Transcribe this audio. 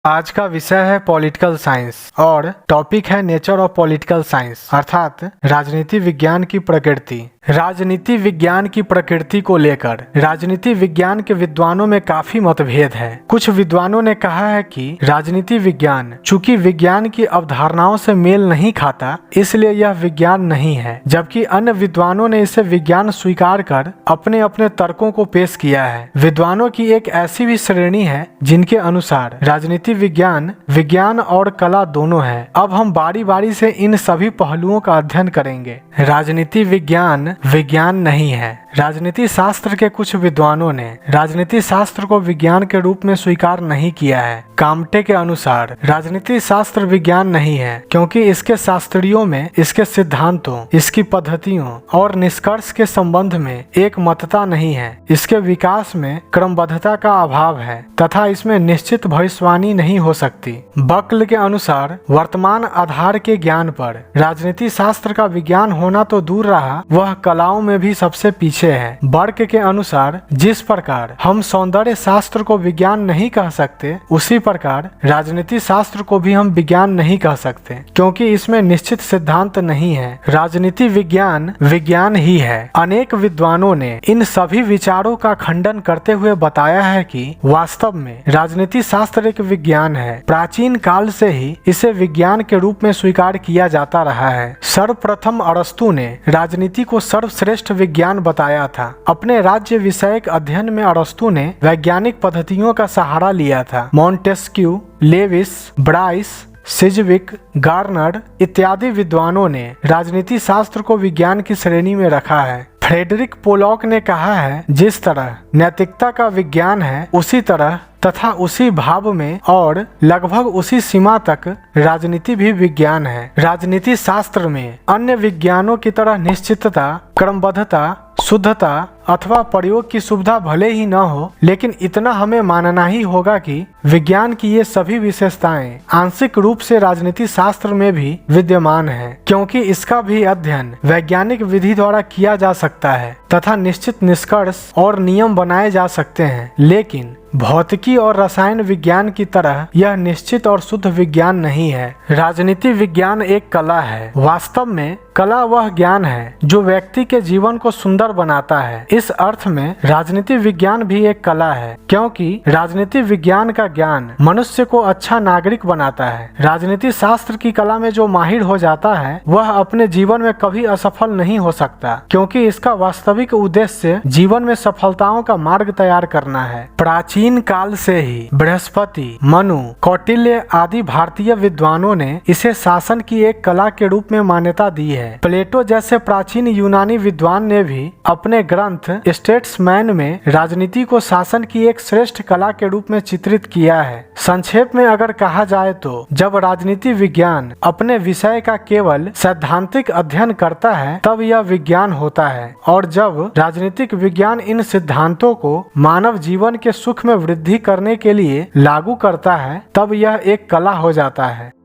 आज का विषय है पॉलिटिकल साइंस और टॉपिक है नेचर ऑफ पॉलिटिकल साइंस अर्थात राजनीति विज्ञान की प्रकृति। राजनीति विज्ञान की प्रकृति को लेकर राजनीति विज्ञान के विद्वानों में काफी मतभेद है। कुछ विद्वानों ने कहा है कि राजनीति विज्ञान चूंकि विज्ञान की अवधारणाओं से मेल नहीं खाता इसलिए यह विज्ञान नहीं है, जबकि अन्य विद्वानों ने इसे विज्ञान स्वीकार कर अपने अपने तर्कों को पेश किया है। विद्वानों की एक ऐसी भी श्रेणी है जिनके अनुसार राजनीति विज्ञान विज्ञान और कला दोनों है। अब हम बारी बारी से इन सभी पहलुओं का अध्ययन करेंगे। राजनीति विज्ञान विज्ञान नहीं है। राजनीति शास्त्र के कुछ विद्वानों ने राजनीति शास्त्र को विज्ञान के रूप में स्वीकार नहीं किया है। काम्टे के अनुसार राजनीति शास्त्र विज्ञान नहीं है क्योंकि इसके शास्त्रियों में इसके सिद्धांतों, इसकी पद्धतियों और निष्कर्ष के संबंध में एक मतता नहीं है। इसके विकास में क्रमबद्धता का अभाव है तथा इसमें निश्चित भविष्यवाणी नहीं हो सकती। बकल के अनुसार वर्तमान आधार के ज्ञान पर राजनीति शास्त्र का विज्ञान होना तो दूर रहा, वह कलाओं में भी सबसे पीछे है। बर्क के अनुसार जिस प्रकार हम सौंदर्य शास्त्र को विज्ञान नहीं कह सकते, उसी प्रकार राजनीति शास्त्र को भी हम विज्ञान नहीं कह सकते क्योंकि इसमें निश्चित सिद्धांत नहीं है। राजनीति विज्ञान विज्ञान ही है। अनेक विद्वानों ने इन सभी विचारों का खंडन करते हुए बताया है कि वास्तव में राजनीति शास्त्र एक विज्ञान है। प्राचीन काल से ही इसे विज्ञान के रूप में स्वीकार किया जाता रहा है। सर्वप्रथम अरस्तु ने राजनीति को सर्वश्रेष्ठ विज्ञान बताया था। अपने राज्य विषयक अध्ययन में अरस्तु ने वैज्ञानिक पद्धतियों का सहारा लिया था। Montesquieu, Lewis, Bryce, Sidgwick, Garner इत्यादि विद्वानों ने राजनीति शास्त्र को विज्ञान की श्रेणी में रखा है। फ्रेडरिक पोलॉक ने कहा है, जिस तरह नैतिकता का विज्ञान है उसी तरह तथा उसी भाव में और लगभग उसी सीमा तक राजनीति भी विज्ञान है। राजनीति शास्त्र में अन्य विज्ञानों की तरह निश्चितता, क्रमबद्धता, शुद्धता अथवा प्रयोग की सुविधा भले ही न हो, लेकिन इतना हमें मानना ही होगा कि विज्ञान की ये सभी विशेषताएं आंशिक रूप से राजनीति शास्त्र में भी विद्यमान है, क्योंकि इसका भी अध्ययन वैज्ञानिक विधि द्वारा किया जा सकता है तथा निश्चित निष्कर्ष और नियम बनाए जा सकते हैं। लेकिन भौतिकी और रसायन विज्ञान की तरह यह निश्चित और शुद्ध विज्ञान नहीं है। राजनीति विज्ञान एक कला है। वास्तव में कला वह ज्ञान है जो व्यक्ति के जीवन को सुंदर बनाता है। इस अर्थ में राजनीति विज्ञान भी एक कला है, क्योंकि राजनीति विज्ञान का ज्ञान मनुष्य को अच्छा नागरिक बनाता है। राजनीति शास्त्र की कला में जो माहिर हो जाता है वह अपने जीवन में कभी असफल नहीं हो सकता, क्योंकि इसका वास्तविक उद्देश्य जीवन में सफलताओं का मार्ग तैयार करना है। प्राचीन काल से ही बृहस्पति, मनु, कौटिल्य आदि भारतीय विद्वानों ने इसे शासन की एक कला के रूप में मान्यता दी है। प्लेटो जैसे प्राचीन यूनानी विद्वान ने भी अपने ग्रंथ स्टेट्समैन में राजनीति को शासन की एक श्रेष्ठ कला के रूप में चित्रित किया है। संक्षेप में अगर कहा जाए तो जब राजनीति विज्ञान अपने विषय का केवल सैद्धांतिक अध्ययन करता है तब यह विज्ञान होता है, और जब राजनीतिक विज्ञान इन सिद्धांतों को मानव जीवन के सुख में वृद्धि करने के लिए लागू करता है तब यह एक कला हो जाता है।